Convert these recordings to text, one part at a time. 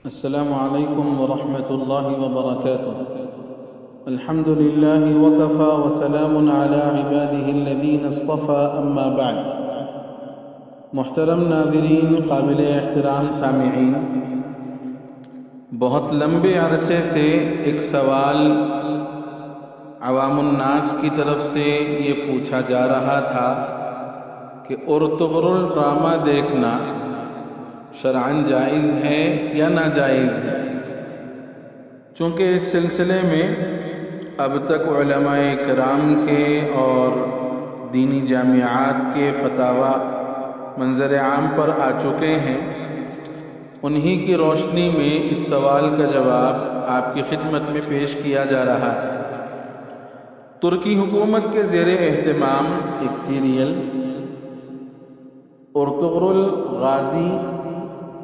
السلام علیکم ورحمۃ اللہ وبرکاتہ۔ الحمد للہ وکفى وسلام علی عباده الذین اصطفى اما بعد۔ محترم ناظرین، قابل احترام سامعین، بہت لمبے عرصے سے ایک سوال عوام الناس کی طرف سے یہ پوچھا جا رہا تھا کہ ارطغرل ڈرامہ دیکھنا شرعاً جائز ہے یا ناجائز ہے؟ چونکہ اس سلسلے میں اب تک علماء کرام کے اور دینی جامعات کے فتاوی منظر عام پر آ چکے ہیں، انہی کی روشنی میں اس سوال کا جواب آپ کی خدمت میں پیش کیا جا رہا ہے۔ ترکی حکومت کے زیر اہتمام ایک سیریل ارطغرل غازی،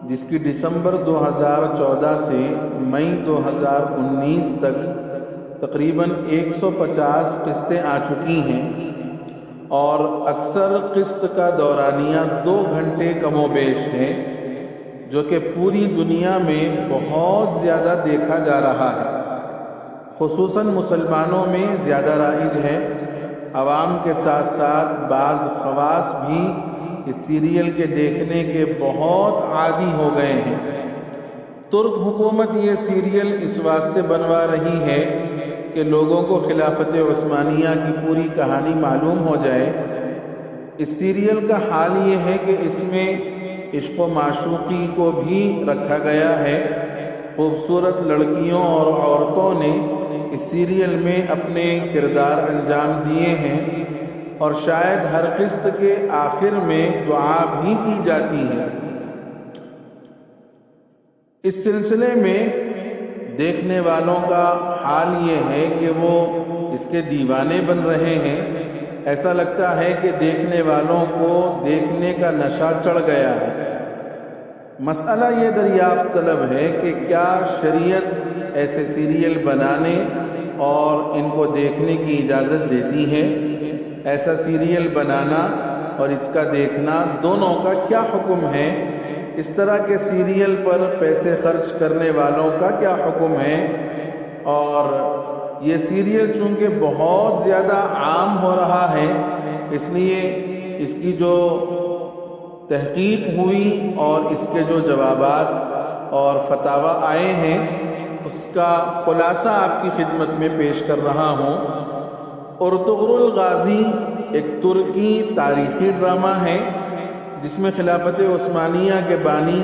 جس کی دسمبر 2014 سے مئی 2019 تک تقریباً 150 قسطیں آ چکی ہیں، اور اکثر قسط کا دورانیہ 2 گھنٹے کم و بیش ہے، جو کہ پوری دنیا میں بہت زیادہ دیکھا جا رہا ہے۔ خصوصاً مسلمانوں میں زیادہ رائج ہے۔ عوام کے ساتھ ساتھ بعض خواص بھی اس سیریل کے دیکھنے کے بہت عادی ہو گئے ہیں۔ ترک حکومت یہ سیریل اس واسطے بنوا رہی ہے کہ لوگوں کو خلافت عثمانیہ کی پوری کہانی معلوم ہو جائے۔ اس سیریل کا حال یہ ہے کہ اس میں عشق و معشوقی کو بھی رکھا گیا ہے۔ خوبصورت لڑکیوں اور عورتوں نے اس سیریل میں اپنے کردار انجام دیے ہیں، اور شاید ہر قسط کے آخر میں دعا بھی کی جاتی ہے۔ اس سلسلے میں دیکھنے والوں کا حال یہ ہے کہ وہ اس کے دیوانے بن رہے ہیں۔ ایسا لگتا ہے کہ دیکھنے والوں کو دیکھنے کا نشہ چڑھ گیا ہے۔ مسئلہ یہ دریافت طلب ہے کہ کیا شریعت ایسے سیریل بنانے اور ان کو دیکھنے کی اجازت دیتی ہے؟ ایسا سیریل بنانا اور اس کا دیکھنا دونوں کا کیا حکم ہے؟ اس طرح کے سیریل پر پیسے خرچ کرنے والوں کا کیا حکم ہے؟ اور یہ سیریل چونکہ بہت زیادہ عام ہو رہا ہے، اس لیے اس کی جو تحقیق ہوئی اور اس کے جو جوابات اور فتاوی آئے ہیں، اس کا خلاصہ آپ کی خدمت میں پیش کر رہا ہوں۔ ارطغرل غازی ایک ترکی تاریخی ڈرامہ ہے جس میں خلافت عثمانیہ کے بانی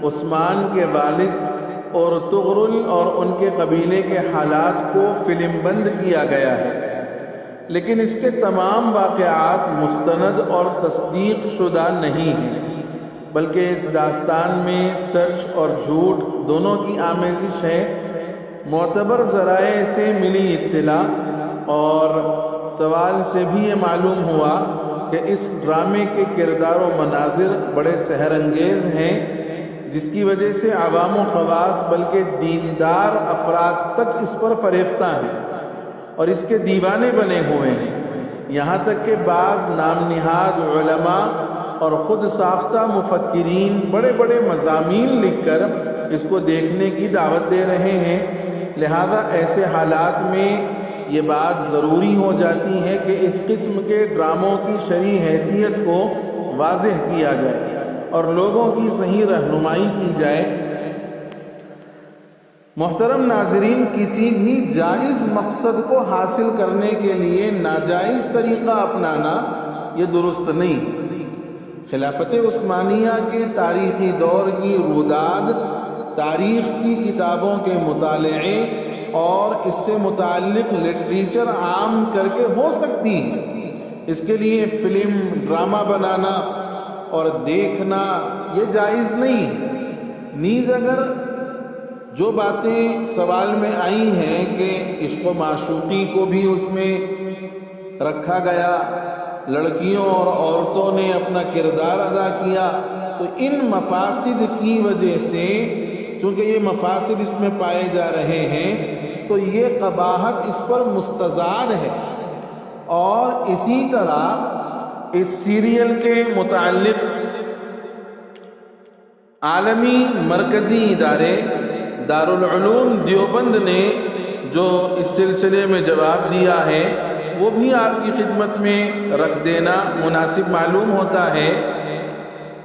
عثمان کے والد ارطغرل اور ان کے قبیلے کے حالات کو فلم بند کیا گیا ہے، لیکن اس کے تمام واقعات مستند اور تصدیق شدہ نہیں ہیں، بلکہ اس داستان میں سچ اور جھوٹ دونوں کی آمیزش ہے۔ معتبر ذرائع سے ملی اطلاع اور سوال سے بھی یہ معلوم ہوا کہ اس ڈرامے کے کردار و مناظر بڑے سحر انگیز ہیں، جس کی وجہ سے عوام و خواص بلکہ دیندار افراد تک اس پر فریفتہ ہیں اور اس کے دیوانے بنے ہوئے ہیں۔ یہاں تک کہ بعض نام نہاد علماء اور خود ساختہ مفکرین بڑے بڑے مضامین لکھ کر اس کو دیکھنے کی دعوت دے رہے ہیں۔ لہذا ایسے حالات میں یہ بات ضروری ہو جاتی ہے کہ اس قسم کے ڈراموں کی شرعی حیثیت کو واضح کیا جائے اور لوگوں کی صحیح رہنمائی کی جائے۔ محترم ناظرین، کسی بھی جائز مقصد کو حاصل کرنے کے لیے ناجائز طریقہ اپنانا یہ درست نہیں۔ خلافت عثمانیہ کے تاریخی دور کی روداد تاریخ کی کتابوں کے مطالعے اور اس سے متعلق لٹریچر عام کر کے ہو سکتی ہے۔ اس کے لیے فلم ڈرامہ بنانا اور دیکھنا یہ جائز نہیں ہے۔ نیز اگر جو باتیں سوال میں آئی ہیں کہ عشق و معشوقی کو بھی اس میں رکھا گیا، لڑکیوں اور عورتوں نے اپنا کردار ادا کیا، تو ان مفاسد کی وجہ سے چونکہ یہ مفاسد اس میں پائے جا رہے ہیں، تو یہ قباحت اس پر مستزاد ہے۔ اور اسی طرح اس سیریل کے متعلق عالمی مرکزی ادارے دارالعلوم دیوبند نے جو اس سلسلے میں جواب دیا ہے وہ بھی آپ کی خدمت میں رکھ دینا مناسب معلوم ہوتا ہے۔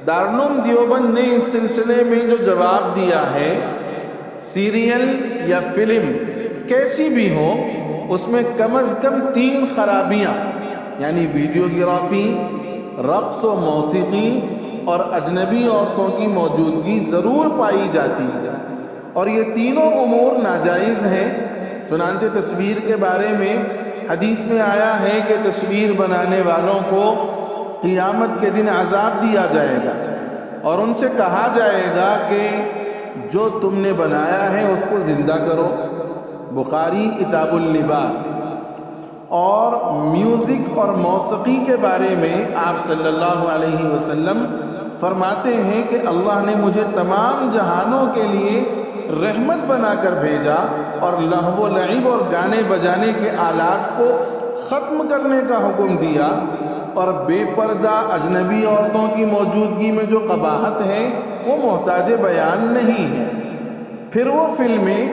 دارالعلوم دیوبند نے اس سلسلے میں جو جواب دیا ہے، سیریل یا فلم کیسی بھی ہو اس میں کم از کم 3 خرابیاں یعنی ویڈیوگرافی، رقص و موسیقی اور اجنبی عورتوں کی موجودگی ضرور پائی جاتی ہے، اور یہ تینوں امور ناجائز ہیں۔ چنانچہ تصویر کے بارے میں حدیث میں آیا ہے کہ تصویر بنانے والوں کو قیامت کے دن عذاب دیا جائے گا اور ان سے کہا جائے گا کہ جو تم نے بنایا ہے اس کو زندہ کرو۔ بخاری کتاب اللباس۔ اور میوزک اور موسیقی کے بارے میں آپ صلی اللہ علیہ وسلم فرماتے ہیں کہ اللہ نے مجھے تمام جہانوں کے لیے رحمت بنا کر بھیجا اور لہو و لعب اور گانے بجانے کے آلات کو ختم کرنے کا حکم دیا، اور بے پردہ اجنبی عورتوں کی موجودگی میں جو قباحت ہے وہ محتاج بیان نہیں ہے۔ پھر وہ فلمیں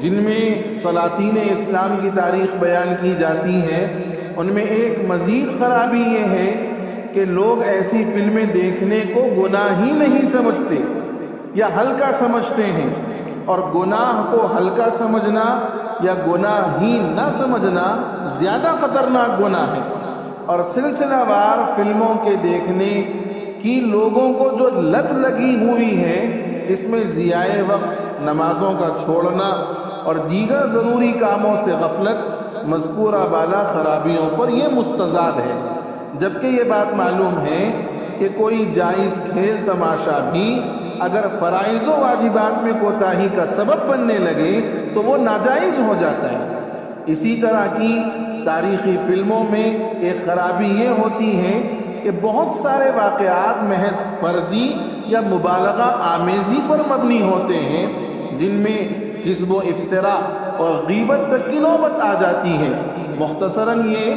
جن میں سلاطین اسلام کی تاریخ بیان کی جاتی ہے، ان میں ایک مزید خرابی یہ ہے کہ لوگ ایسی فلمیں دیکھنے کو گناہ ہی نہیں سمجھتے یا ہلکا سمجھتے ہیں، اور گناہ کو ہلکا سمجھنا یا گناہ ہی نہ سمجھنا زیادہ خطرناک گناہ ہے۔ اور سلسلہ وار فلموں کے دیکھنے کی لوگوں کو جو لت لگی ہوئی ہے، اس میں ضیاء وقت، نمازوں کا چھوڑنا اور دیگر ضروری کاموں سے غفلت مذکورہ بالا خرابیوں پر یہ مستزاد ہے، جبکہ یہ بات معلوم ہے کہ کوئی جائز کھیل تماشا بھی اگر فرائض و واجبات میں کوتاہی کا سبب بننے لگے تو وہ ناجائز ہو جاتا ہے۔ اسی طرح کی تاریخی فلموں میں ایک خرابی یہ ہوتی ہے کہ بہت سارے واقعات محض فرضی یا مبالغہ آمیزی پر مبنی ہوتے ہیں، جن میں کذب و افتراء اور غیبت تک کی نوبت آ جاتی ہے۔ مختصراً یہ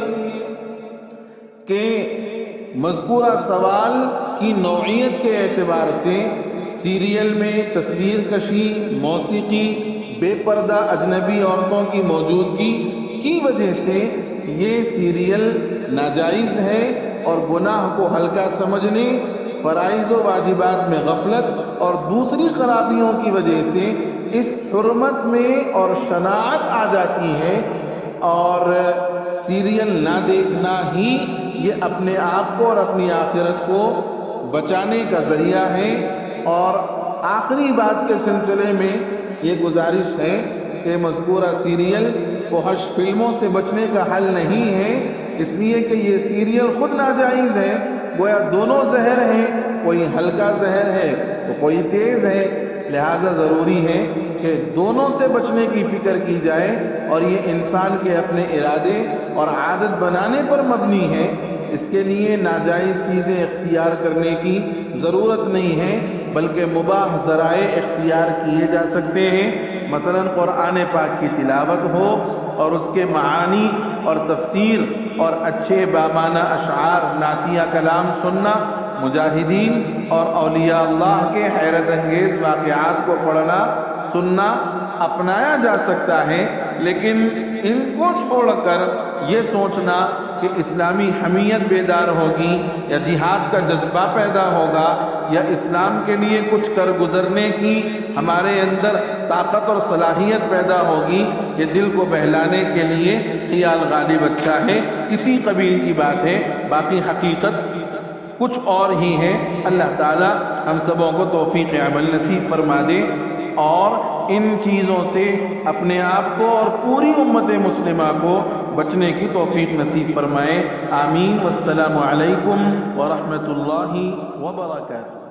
کہ مذکورہ سوال کی نوعیت کے اعتبار سے سیریل میں تصویر کشی، موسیقی، بے پردہ اجنبی عورتوں کی موجودگی کی وجہ سے یہ سیریل ناجائز ہے، اور گناہ کو ہلکا سمجھنے، فرائض و واجبات میں غفلت اور دوسری خرابیوں کی وجہ سے اس حرمت میں اور شناعت آ جاتی ہے، اور سیریل نہ دیکھنا ہی یہ اپنے آپ کو اور اپنی آخرت کو بچانے کا ذریعہ ہے۔ اور آخری بات کے سلسلے میں یہ گزارش ہے کہ مذکورہ سیریل فحش فلموں سے بچنے کا حل نہیں ہے، اس لیے کہ یہ سیریل خود ناجائز ہے، گویا دونوں زہر ہیں، کوئی ہلکا زہر ہے تو کوئی تیز ہے، لہذا ضروری ہے کہ دونوں سے بچنے کی فکر کی جائے، اور یہ انسان کے اپنے ارادے اور عادت بنانے پر مبنی ہے۔ اس کے لیے ناجائز چیزیں اختیار کرنے کی ضرورت نہیں ہے، بلکہ مباح ذرائع اختیار کیے جا سکتے ہیں۔ مثلا قرآن پاک کی تلاوت ہو اور اس کے معانی اور تفسیر اور اچھے بامانہ اشعار، نعتیہ کلام سننا، مجاہدین اور اولیاء اللہ کے حیرت انگیز واقعات کو پڑھنا سننا اپنایا جا سکتا ہے، لیکن ان کو چھوڑ کر یہ سوچنا کہ اسلامی حمیت بیدار ہوگی یا جہاد کا جذبہ پیدا ہوگا یا اسلام کے لیے کچھ کر گزرنے کی ہمارے اندر طاقت اور صلاحیت پیدا ہوگی، یہ دل کو بہلانے کے لیے خیال غالب اچھا ہے، اسی قبیل کی بات ہے، باقی حقیقت کچھ اور ہی ہے۔ اللہ تعالی ہم سبوں کو توفیق عمل نصیب فرما دے اور ان چیزوں سے اپنے آپ کو اور پوری امت مسلمہ کو بچنے کی توفیق نصیب فرمائے۔ آمین۔ والسلام علیکم ورحمۃ اللہ وبرکاتہ۔